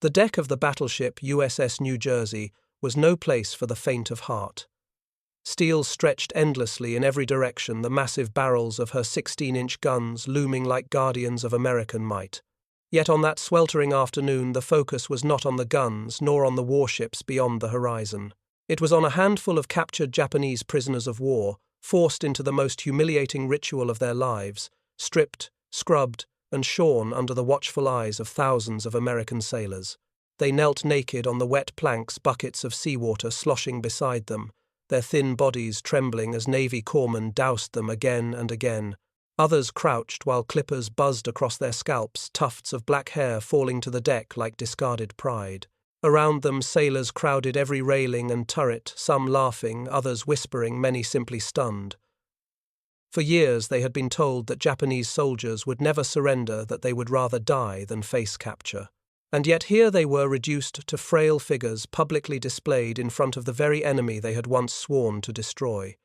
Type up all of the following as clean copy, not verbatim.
The deck of the battleship USS New Jersey was no place for the faint of heart. Steel stretched endlessly in every direction, the massive barrels of her 16-inch guns looming like guardians of American might. Yet on that sweltering afternoon the focus was not on the guns nor on the warships beyond the horizon. It was on a handful of captured Japanese prisoners of war, forced into the most humiliating ritual of their lives, stripped, scrubbed, and shorn under the watchful eyes of thousands of American sailors. They knelt naked on the wet planks, buckets of seawater sloshing beside them, their thin bodies trembling as Navy corpsmen doused them again and again. Others crouched while clippers buzzed across their scalps, tufts of black hair falling to the deck like discarded pride. Around them sailors crowded every railing and turret, some laughing, others whispering, many simply stunned. For years they had been told that Japanese soldiers would never surrender, that they would rather die than face capture. And yet here they were reduced to frail figures publicly displayed in front of the very enemy they had once sworn to destroy.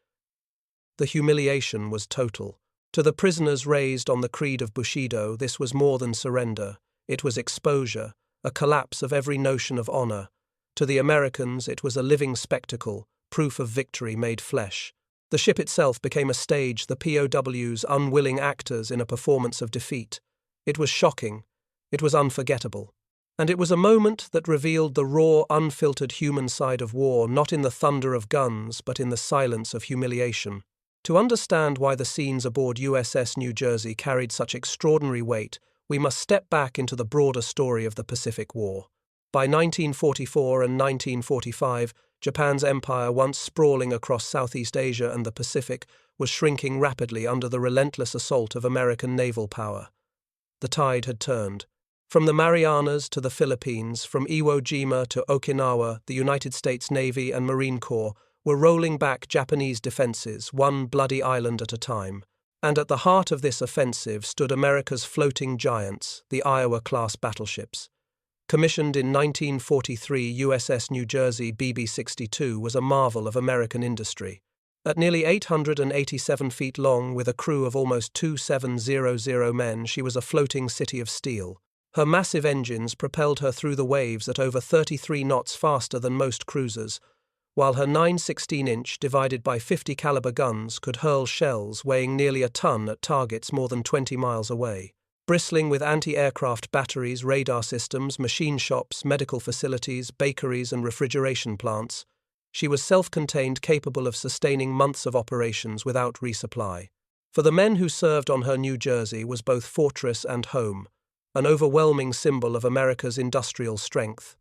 The humiliation was total. To the prisoners raised on the creed of bushido, this was more than surrender. It was exposure, a collapse of every notion of honor. To the Americans, it was a living spectacle, proof of victory made flesh. The ship itself became a stage, the POWs unwilling actors in a performance of defeat. It was shocking. It was unforgettable. And it was a moment that revealed the raw, unfiltered human side of war, not in the thunder of guns, but in the silence of humiliation. To understand why the scenes aboard USS New Jersey carried such extraordinary weight, we must step back into the broader story of the Pacific War. By 1944 and 1945, Japan's empire, once sprawling across Southeast Asia and the Pacific, was shrinking rapidly under the relentless assault of American naval power. The tide had turned. From the Marianas to the Philippines, from Iwo Jima to Okinawa, the United States Navy and Marine Corps were rolling back Japanese defenses, one bloody island at a time. And at the heart of this offensive stood America's floating giants, the Iowa-class battleships. Commissioned in 1943, USS New Jersey BB-62 was a marvel of American industry. At nearly 887 feet long, with a crew of almost 2,700 men, she was a floating city of steel. Her massive engines propelled her through the waves at over 33 knots faster than most cruisers, while her 9 16-inch divided by 50 caliber guns could hurl shells weighing nearly a ton at targets more than 20 miles away. Bristling with anti-aircraft batteries, radar systems, machine shops, medical facilities, bakeries and refrigeration plants, she was self-contained, capable of sustaining months of operations without resupply. For the men who served on her New Jersey was both fortress and home, an overwhelming symbol of America's industrial strength.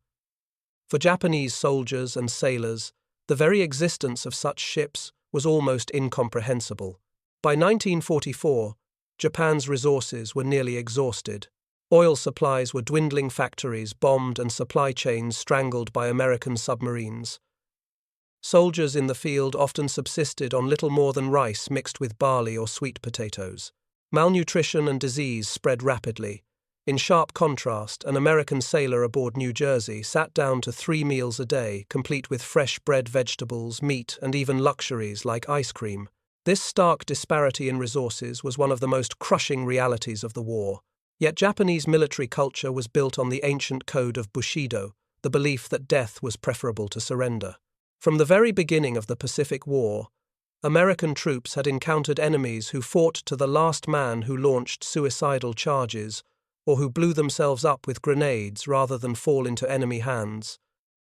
For Japanese soldiers and sailors, the very existence of such ships was almost incomprehensible. By 1944, Japan's resources were nearly exhausted. Oil supplies were dwindling, factories bombed, and supply chains strangled by American submarines. Soldiers in the field often subsisted on little more than rice mixed with barley or sweet potatoes. Malnutrition and disease spread rapidly. In sharp contrast, an American sailor aboard New Jersey sat down to 3 meals a day, complete with fresh bread, vegetables, meat, and even luxuries like ice cream. This stark disparity in resources was one of the most crushing realities of the war. Yet Japanese military culture was built on the ancient code of bushido, the belief that death was preferable to surrender. From the very beginning of the Pacific War, American troops had encountered enemies who fought to the last man, who launched suicidal charges, or who blew themselves up with grenades rather than fall into enemy hands.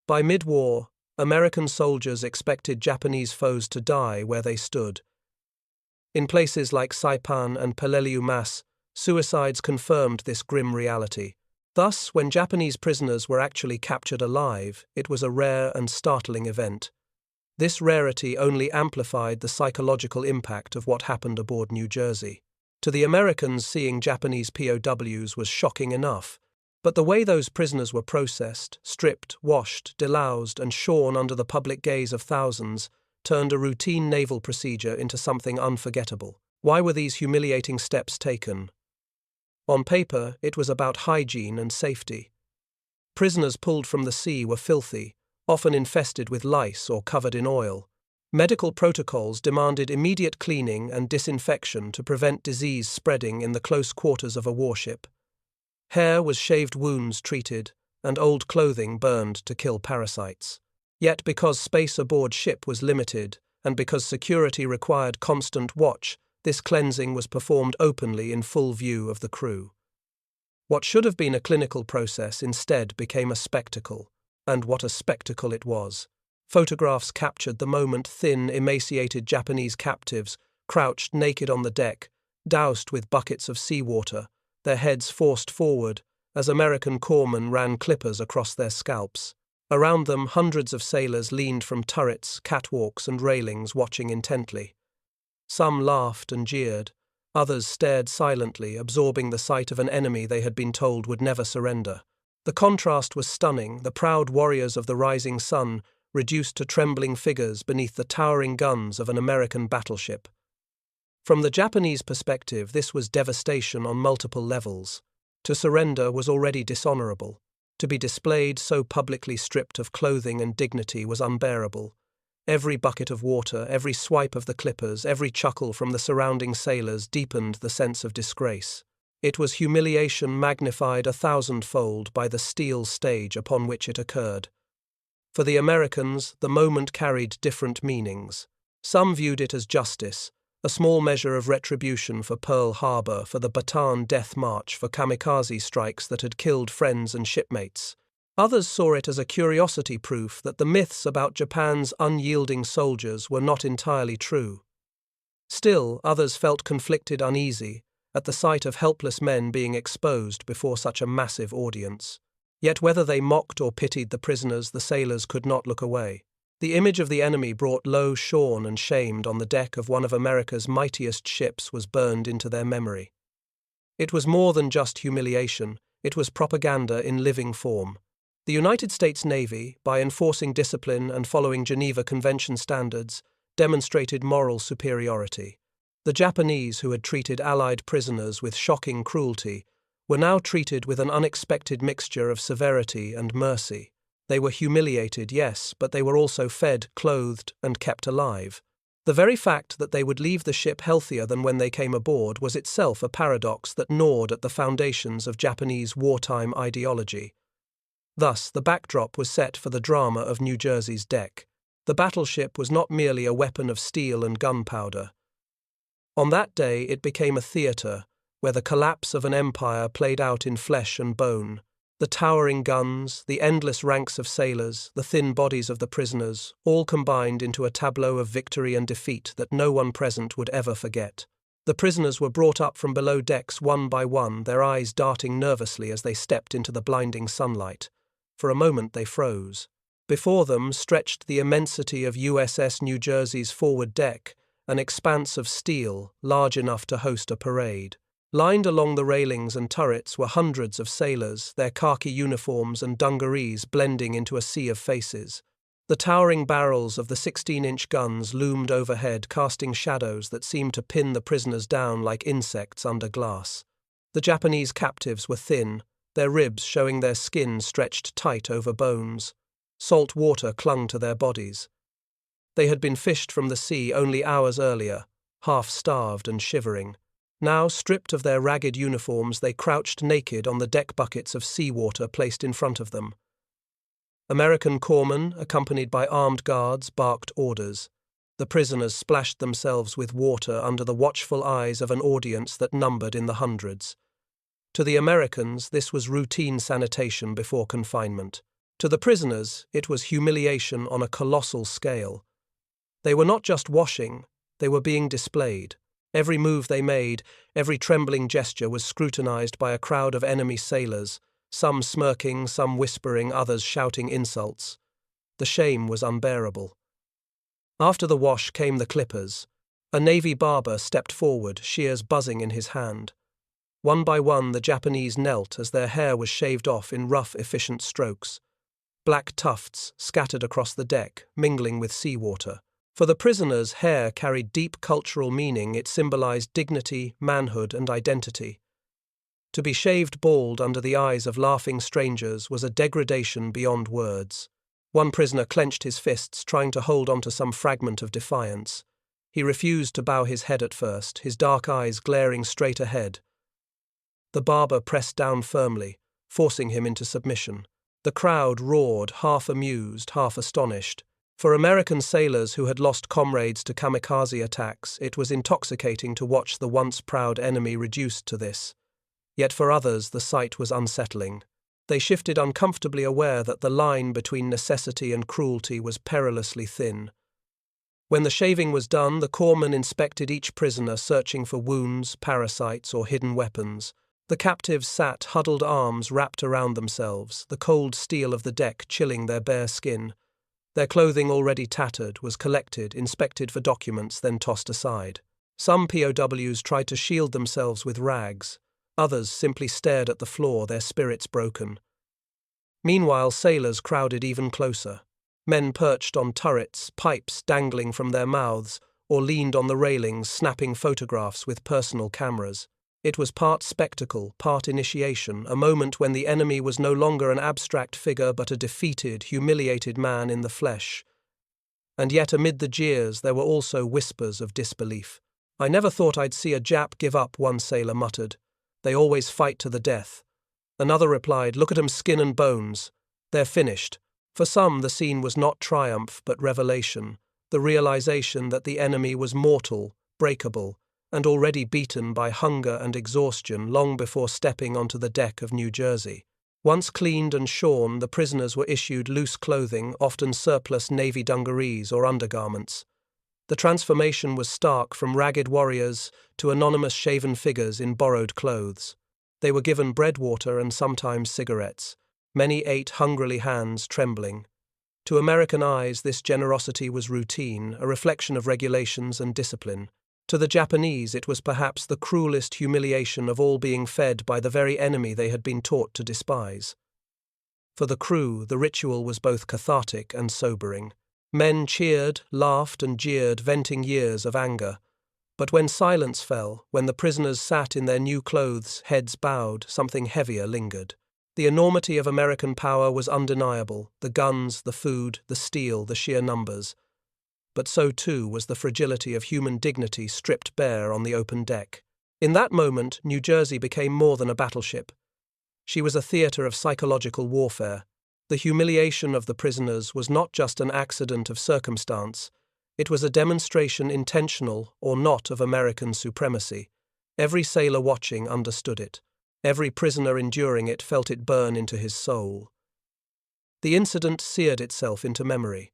By mid-war, American soldiers expected Japanese foes to die where they stood. In places like Saipan and Peleliu Mas, suicides confirmed this grim reality. Thus, when Japanese prisoners were actually captured alive, it was a rare and startling event. This rarity only amplified the psychological impact of what happened aboard New Jersey. To the Americans, seeing Japanese POWs was shocking enough, but the way those prisoners were processed, stripped, washed, deloused, and shorn under the public gaze of thousands turned a routine naval procedure into something unforgettable. Why were these humiliating steps taken? On paper, it was about hygiene and safety. Prisoners pulled from the sea were filthy, often infested with lice or covered in oil. Medical protocols demanded immediate cleaning and disinfection to prevent disease spreading in the close quarters of a warship. Hair was shaved, wounds treated, and old clothing burned to kill parasites. Yet because space aboard ship was limited, and because security required constant watch, this cleansing was performed openly in full view of the crew. What should have been a clinical process instead became a spectacle, and what a spectacle it was. Photographs captured the moment thin, emaciated Japanese captives crouched naked on the deck, doused with buckets of seawater, their heads forced forward as American corpsmen ran clippers across their scalps. Around them, hundreds of sailors leaned from turrets, catwalks, and railings, watching intently. Some laughed and jeered. Others stared silently, absorbing the sight of an enemy they had been told would never surrender. The contrast was stunning, the proud warriors of the rising sun reduced to trembling figures beneath the towering guns of an American battleship. From the Japanese perspective, this was devastation on multiple levels. To surrender was already dishonorable. To be displayed so publicly stripped of clothing and dignity was unbearable. Every bucket of water, every swipe of the clippers, every chuckle from the surrounding sailors deepened the sense of disgrace. It was humiliation magnified 1,000-fold by the steel stage upon which it occurred. For the Americans, the moment carried different meanings. Some viewed it as justice, a small measure of retribution for Pearl Harbor, for the Bataan Death March, for kamikaze strikes that had killed friends and shipmates. Others saw it as a curiosity proof that the myths about Japan's unyielding soldiers were not entirely true. Still, others felt conflicted, uneasy, at the sight of helpless men being exposed before such a massive audience. Yet whether they mocked or pitied the prisoners, the sailors could not look away. The image of the enemy brought low, shorn and shamed on the deck of one of America's mightiest ships was burned into their memory. It was more than just humiliation, it was propaganda in living form. The United States Navy, by enforcing discipline and following Geneva Convention standards, demonstrated moral superiority. The Japanese, who had treated Allied prisoners with shocking cruelty, were now treated with an unexpected mixture of severity and mercy. They were humiliated, yes, but they were also fed, clothed, and kept alive. The very fact that they would leave the ship healthier than when they came aboard was itself a paradox that gnawed at the foundations of Japanese wartime ideology. Thus, the backdrop was set for the drama of New Jersey's deck. The battleship was not merely a weapon of steel and gunpowder. On that day, it became a theatre, where the collapse of an empire played out in flesh and bone. The towering guns, the endless ranks of sailors, the thin bodies of the prisoners, all combined into a tableau of victory and defeat that no one present would ever forget. The prisoners were brought up from below decks one by one, their eyes darting nervously as they stepped into the blinding sunlight. For a moment they froze. Before them stretched the immensity of USS New Jersey's forward deck, an expanse of steel large enough to host a parade. Lined along the railings and turrets were hundreds of sailors, their khaki uniforms and dungarees blending into a sea of faces. The towering barrels of the 16-inch guns loomed overhead, casting shadows that seemed to pin the prisoners down like insects under glass. The Japanese captives were thin, their ribs showing their skin stretched tight over bones. Salt water clung to their bodies. They had been fished from the sea only hours earlier, half-starved and shivering. Now, stripped of their ragged uniforms, they crouched naked on the deck buckets of seawater placed in front of them. American corpsmen, accompanied by armed guards, barked orders. The prisoners splashed themselves with water under the watchful eyes of an audience that numbered in the hundreds. To the Americans, this was routine sanitation before confinement. To the prisoners, it was humiliation on a colossal scale. They were not just washing, they were being displayed. Every move they made, every trembling gesture was scrutinized by a crowd of enemy sailors, some smirking, some whispering, others shouting insults. The shame was unbearable. After the wash came the clippers. A Navy barber stepped forward, shears buzzing in his hand. One by one the Japanese knelt as their hair was shaved off in rough, efficient strokes. Black tufts scattered across the deck, mingling with seawater. For the prisoners, hair carried deep cultural meaning. It symbolized dignity, manhood, and identity. To be shaved bald under the eyes of laughing strangers was a degradation beyond words. One prisoner clenched his fists, trying to hold onto some fragment of defiance. He refused to bow his head at first, his dark eyes glaring straight ahead. The barber pressed down firmly, forcing him into submission. The crowd roared, half amused, half astonished. For American sailors who had lost comrades to kamikaze attacks, it was intoxicating to watch the once proud enemy reduced to this. Yet for others, the sight was unsettling. They shifted uncomfortably, aware that the line between necessity and cruelty was perilously thin. When the shaving was done, the corpsman inspected each prisoner, searching for wounds, parasites, or hidden weapons. The captives sat, huddled arms wrapped around themselves, the cold steel of the deck chilling their bare skin. Their clothing, already tattered, was collected, inspected for documents, then tossed aside. Some POWs tried to shield themselves with rags. Others simply stared at the floor, their spirits broken. Meanwhile, sailors crowded even closer. Men perched on turrets, pipes dangling from their mouths, or leaned on the railings, snapping photographs with personal cameras. It was part spectacle, part initiation, a moment when the enemy was no longer an abstract figure but a defeated, humiliated man in the flesh. And yet amid the jeers there were also whispers of disbelief. "I never thought I'd see a Jap give up," one sailor muttered. "They always fight to the death." Another replied, "Look at 'em, skin and bones. They're finished." For some, the scene was not triumph but revelation, the realization that the enemy was mortal, breakable, and already beaten by hunger and exhaustion long before stepping onto the deck of New Jersey. Once cleaned and shorn, the prisoners were issued loose clothing, often surplus Navy dungarees or undergarments. The transformation was stark, from ragged warriors to anonymous shaven figures in borrowed clothes. They were given bread, water, and sometimes cigarettes. Many ate hungrily, hands trembling. To American eyes, this generosity was routine, a reflection of regulations and discipline. To the Japanese, it was perhaps the cruelest humiliation of all, being fed by the very enemy they had been taught to despise. For the crew, the ritual was both cathartic and sobering. Men cheered, laughed, and jeered, venting years of anger. But when silence fell, when the prisoners sat in their new clothes, heads bowed, something heavier lingered. The enormity of American power was undeniable, the guns, the food, the steel, the sheer numbers. But so too was the fragility of human dignity stripped bare on the open deck. In that moment, New Jersey became more than a battleship. She was a theater of psychological warfare. The humiliation of the prisoners was not just an accident of circumstance. It was a demonstration, intentional or not, of American supremacy. Every sailor watching understood it. Every prisoner enduring it felt it burn into his soul. The incident seared itself into memory.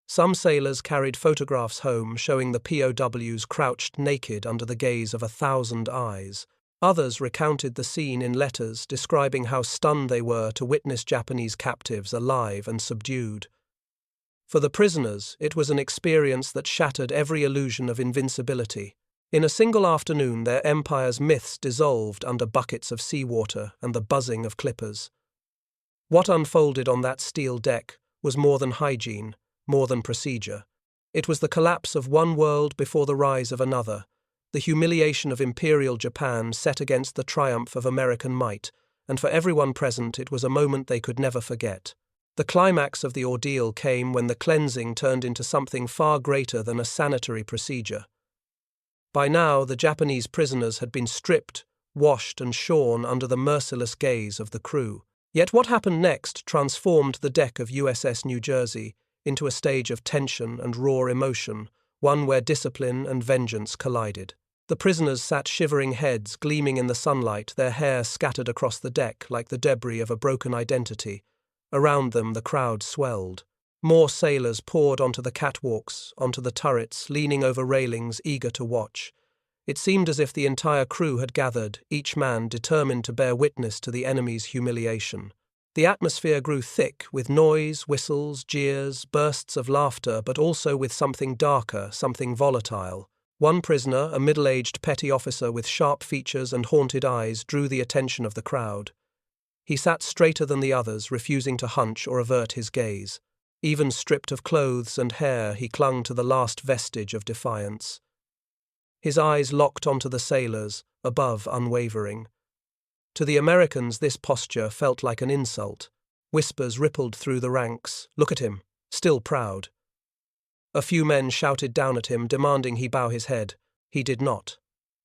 Some sailors carried photographs home showing the POWs crouched naked under the gaze of 1,000 eyes. Others recounted the scene in letters, describing how stunned they were to witness Japanese captives alive and subdued. For the prisoners, it was an experience that shattered every illusion of invincibility. In a single afternoon, their empire's myths dissolved under buckets of seawater and the buzzing of clippers. What unfolded on that steel deck was more than hygiene, more than procedure. It was the collapse of one world before the rise of another, the humiliation of Imperial Japan set against the triumph of American might, and for everyone present it was a moment they could never forget. The climax of the ordeal came when the cleansing turned into something far greater than a sanitary procedure. By now, the Japanese prisoners had been stripped, washed, and shorn under the merciless gaze of the crew. Yet what happened next transformed the deck of USS New Jersey into a stage of tension and raw emotion, one where discipline and vengeance collided. The prisoners sat shivering heads gleaming in the sunlight, their hair scattered across the deck like the debris of a broken identity. Around them, the crowd swelled. More sailors poured onto the catwalks, onto the turrets, leaning over railings, eager to watch. It seemed as if the entire crew had gathered, each man determined to bear witness to the enemy's humiliation. The atmosphere grew thick, with noise, whistles, jeers, bursts of laughter, but also with something darker, something volatile. One prisoner, a middle-aged petty officer with sharp features and haunted eyes, drew the attention of the crowd. He sat straighter than the others, refusing to hunch or avert his gaze. Even stripped of clothes and hair, he clung to the last vestige of defiance. His eyes locked onto the sailors, above unwavering. To the Americans, this posture felt like an insult. Whispers rippled through the ranks. "Look at him, still proud." A few men shouted down at him, demanding he bow his head. He did not.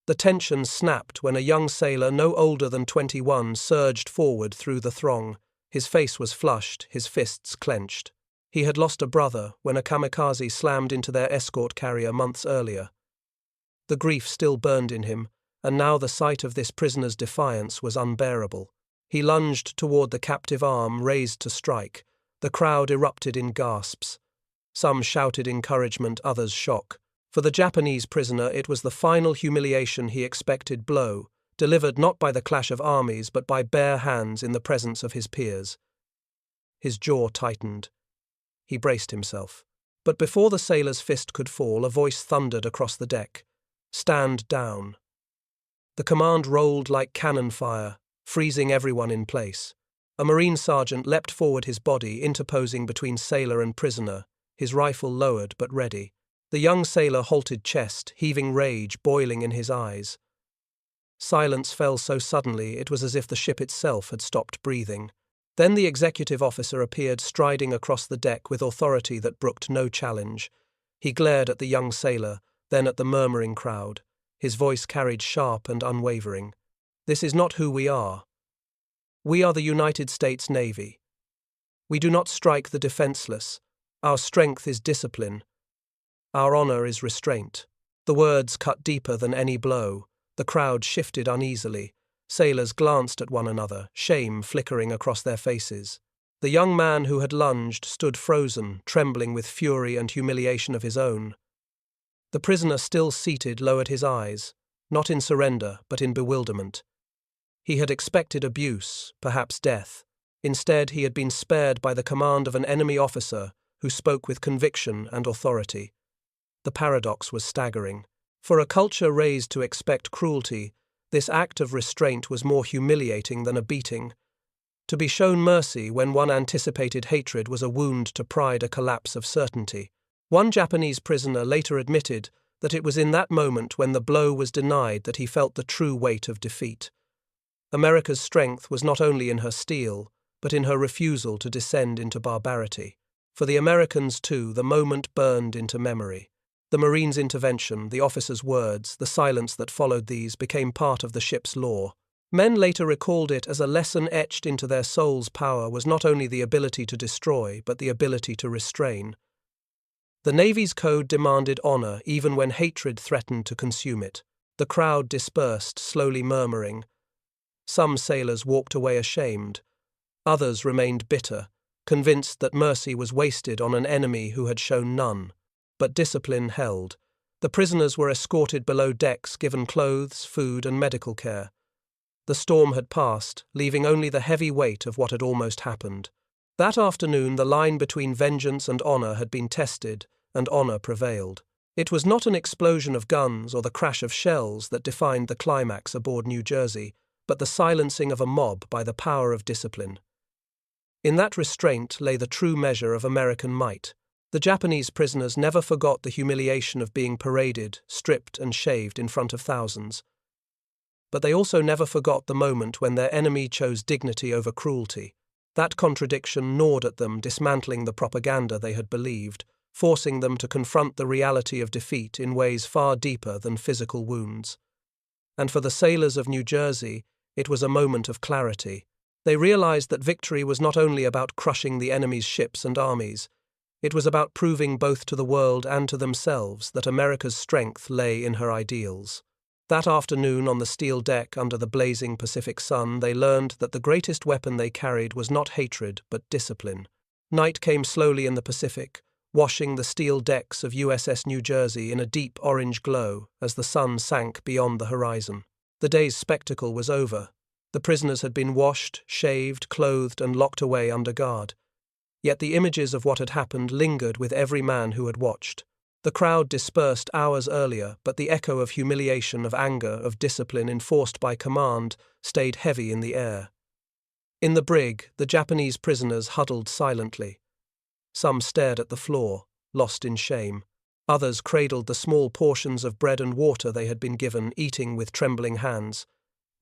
The tension snapped when a young sailor no older than 21 surged forward through the throng. His face was flushed, his fists clenched. He had lost a brother when a kamikaze slammed into their escort carrier months earlier. The grief still burned in him, and now the sight of this prisoner's defiance was unbearable. He lunged toward the captive arm raised to strike. The crowd erupted in gasps. Some shouted encouragement, others shock. For the Japanese prisoner, it was the final humiliation he expected blow, delivered not by the clash of armies but by bare hands in the presence of his peers. His jaw tightened. He braced himself. But before the sailor's fist could fall, a voice thundered across the deck. "Stand down." The command rolled like cannon fire, freezing everyone in place. A Marine sergeant leapt forward, his body interposing between sailor and prisoner, his rifle lowered but ready. The young sailor halted, chest heaving, rage boiling in his eyes. Silence fell so suddenly it was as if the ship itself had stopped breathing. Then the executive officer appeared, striding across the deck with authority that brooked no challenge. He glared at the young sailor, then at the murmuring crowd. His voice carried sharp and unwavering. "This is not who we are. We are the United States Navy. We do not strike the defenseless. Our strength is discipline. Our honor is restraint." The words cut deeper than any blow. The crowd shifted uneasily. Sailors glanced at one another, shame flickering across their faces. The young man who had lunged stood frozen, trembling with fury and humiliation of his own. The prisoner, still seated, lowered his eyes, not in surrender, but in bewilderment. He had expected abuse, perhaps death. Instead, he had been spared by the command of an enemy officer who spoke with conviction and authority. The paradox was staggering. For a culture raised to expect cruelty, this act of restraint was more humiliating than a beating. To be shown mercy when one anticipated hatred was a wound to pride, a collapse of certainty. One Japanese prisoner later admitted that it was in that moment when the blow was denied that he felt the true weight of defeat. America's strength was not only in her steel, but in her refusal to descend into barbarity. For the Americans, too, the moment burned into memory. The Marines' intervention, the officers' words, the silence that followed these became part of the ship's lore. Men later recalled it as a lesson etched into their soul's power was not only the ability to destroy, but the ability to restrain. The Navy's code demanded honor even when hatred threatened to consume it. The crowd dispersed, slowly murmuring. Some sailors walked away ashamed. Others remained bitter, convinced that mercy was wasted on an enemy who had shown none. But discipline held. The prisoners were escorted below decks, given clothes, food, and medical care. The storm had passed, leaving only the heavy weight of what had almost happened. That afternoon, the line between vengeance and honor had been tested, and honor prevailed. It was not an explosion of guns or the crash of shells that defined the climax aboard New Jersey, but the silencing of a mob by the power of discipline. In that restraint lay the true measure of American might. The Japanese prisoners never forgot the humiliation of being paraded, stripped and shaved in front of thousands. But they also never forgot the moment when their enemy chose dignity over cruelty. That contradiction gnawed at them, dismantling the propaganda they had believed, forcing them to confront the reality of defeat in ways far deeper than physical wounds. And for the sailors of New Jersey, it was a moment of clarity. They realized that victory was not only about crushing the enemy's ships and armies. It was about proving both to the world and to themselves that America's strength lay in her ideals. That afternoon on the steel deck under the blazing Pacific sun, they learned that the greatest weapon they carried was not hatred but discipline. Night came slowly in the Pacific, washing the steel decks of USS New Jersey in a deep orange glow as the sun sank beyond the horizon. The day's spectacle was over. The prisoners had been washed, shaved, clothed, and locked away under guard. Yet the images of what had happened lingered with every man who had watched. The crowd dispersed hours earlier, but the echo of humiliation, of anger, of discipline enforced by command stayed heavy in the air. In the brig, the Japanese prisoners huddled silently. Some stared at the floor, lost in shame. Others cradled the small portions of bread and water they had been given, eating with trembling hands.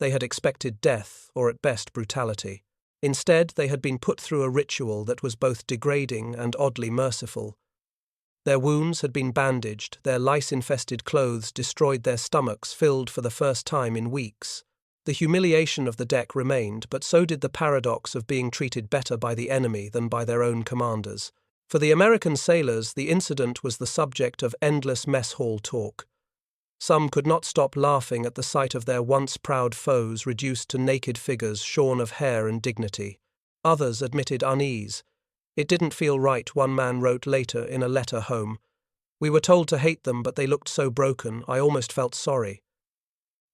They had expected death, or at best brutality. Instead, they had been put through a ritual that was both degrading and oddly merciful. Their wounds had been bandaged, their lice-infested clothes destroyed, their stomachs filled for the first time in weeks. The humiliation of the deck remained, but so did the paradox of being treated better by the enemy than by their own commanders. For the American sailors, the incident was the subject of endless mess hall talk. Some could not stop laughing at the sight of their once proud foes reduced to naked figures shorn of hair and dignity. Others admitted unease. "It didn't feel right," one man wrote later in a letter home. "We were told to hate them, but they looked so broken, I almost felt sorry."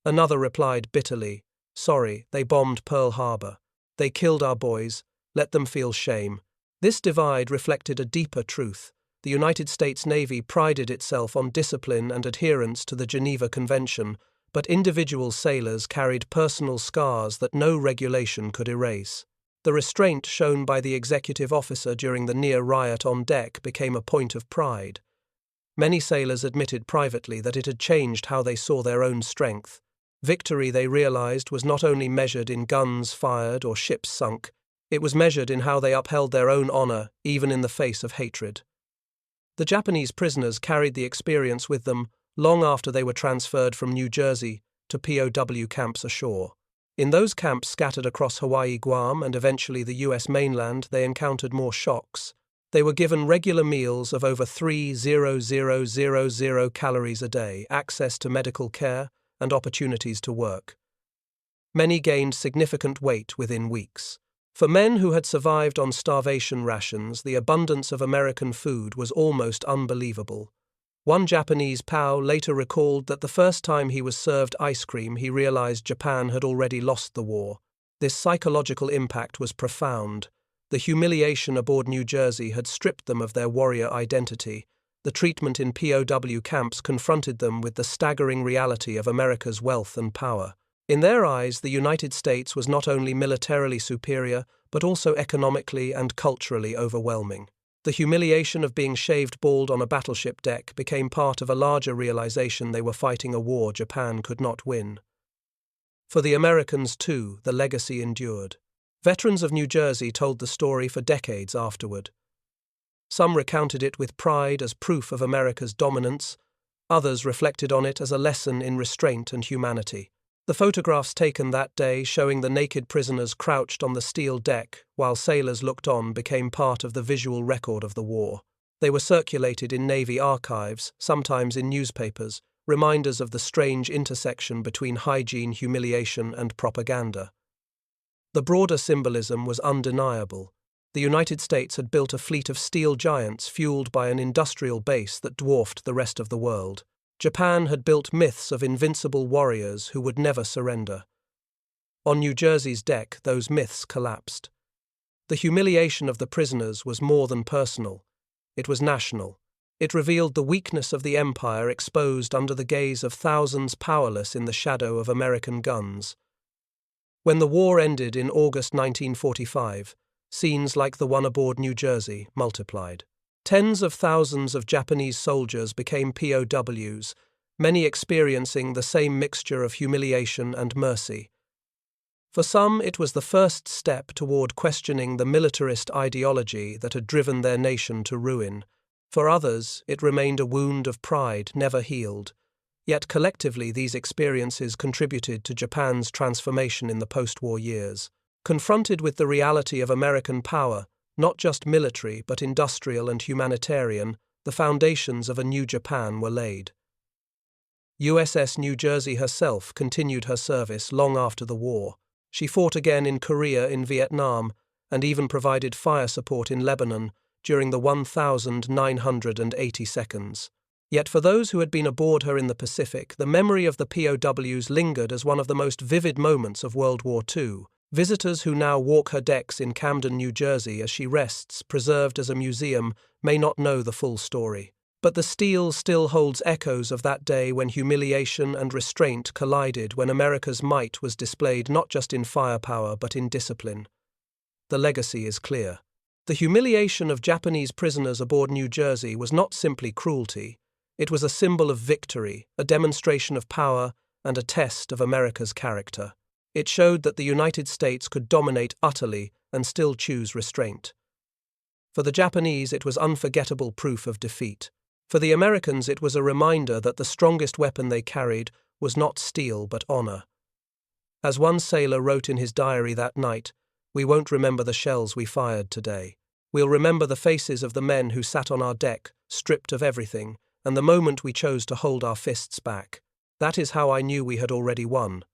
Another replied bitterly, "Sorry, they bombed Pearl Harbor. They killed our boys, let them feel shame." This divide reflected a deeper truth. The United States Navy prided itself on discipline and adherence to the Geneva Convention, but individual sailors carried personal scars that no regulation could erase. The restraint shown by the executive officer during the near riot on deck became a point of pride. Many sailors admitted privately that it had changed how they saw their own strength. Victory, they realized, was not only measured in guns fired or ships sunk, it was measured in how they upheld their own honor, even in the face of hatred. The Japanese prisoners carried the experience with them long after they were transferred from New Jersey to POW camps ashore. In those camps scattered across Hawaii, Guam, and eventually the U.S. mainland, they encountered more shocks. They were given regular meals of over 3,000 calories a day, access to medical care, and opportunities to work. Many gained significant weight within weeks. For men who had survived on starvation rations, the abundance of American food was almost unbelievable. One Japanese POW later recalled that the first time he was served ice cream, he realized Japan had already lost the war. This psychological impact was profound. The humiliation aboard New Jersey had stripped them of their warrior identity. The treatment in POW camps confronted them with the staggering reality of America's wealth and power. In their eyes, the United States was not only militarily superior, but also economically and culturally overwhelming. The humiliation of being shaved bald on a battleship deck became part of a larger realization they were fighting a war Japan could not win. For the Americans, too, the legacy endured. Veterans of New Jersey told the story for decades afterward. Some recounted it with pride as proof of America's dominance, others reflected on it as a lesson in restraint and humanity. The photographs taken that day showing the naked prisoners crouched on the steel deck while sailors looked on became part of the visual record of the war. They were circulated in Navy archives, sometimes in newspapers, reminders of the strange intersection between hygiene, humiliation, and propaganda. The broader symbolism was undeniable. The United States had built a fleet of steel giants fueled by an industrial base that dwarfed the rest of the world. Japan had built myths of invincible warriors who would never surrender. On New Jersey's deck, those myths collapsed. The humiliation of the prisoners was more than personal. It was national. It revealed the weakness of the empire exposed under the gaze of thousands powerless in the shadow of American guns. When the war ended in August 1945, scenes like the one aboard New Jersey multiplied. Tens of thousands of Japanese soldiers became POWs, many experiencing the same mixture of humiliation and mercy. For some, it was the first step toward questioning the militarist ideology that had driven their nation to ruin. For others, it remained a wound of pride never healed. Yet collectively, these experiences contributed to Japan's transformation in the post-war years. Confronted with the reality of American power, not just military but industrial and humanitarian, the foundations of a new Japan were laid. USS New Jersey herself continued her service long after the war. She fought again in Korea, in Vietnam, and even provided fire support in Lebanon during the 1,980 seconds. Yet for those who had been aboard her in the Pacific, the memory of the POWs lingered as one of the most vivid moments of World War II. Visitors who now walk her decks in Camden, New Jersey, as she rests, preserved as a museum, may not know the full story. But the steel still holds echoes of that day when humiliation and restraint collided, when America's might was displayed not just in firepower but in discipline. The legacy is clear. The humiliation of Japanese prisoners aboard New Jersey was not simply cruelty. It was a symbol of victory, a demonstration of power, and a test of America's character. It showed that the United States could dominate utterly and still choose restraint. For the Japanese, it was unforgettable proof of defeat. For the Americans, it was a reminder that the strongest weapon they carried was not steel but honor. As one sailor wrote in his diary that night, "We won't remember the shells we fired today. We'll remember the faces of the men who sat on our deck, stripped of everything, and the moment we chose to hold our fists back. That is how I knew we had already won."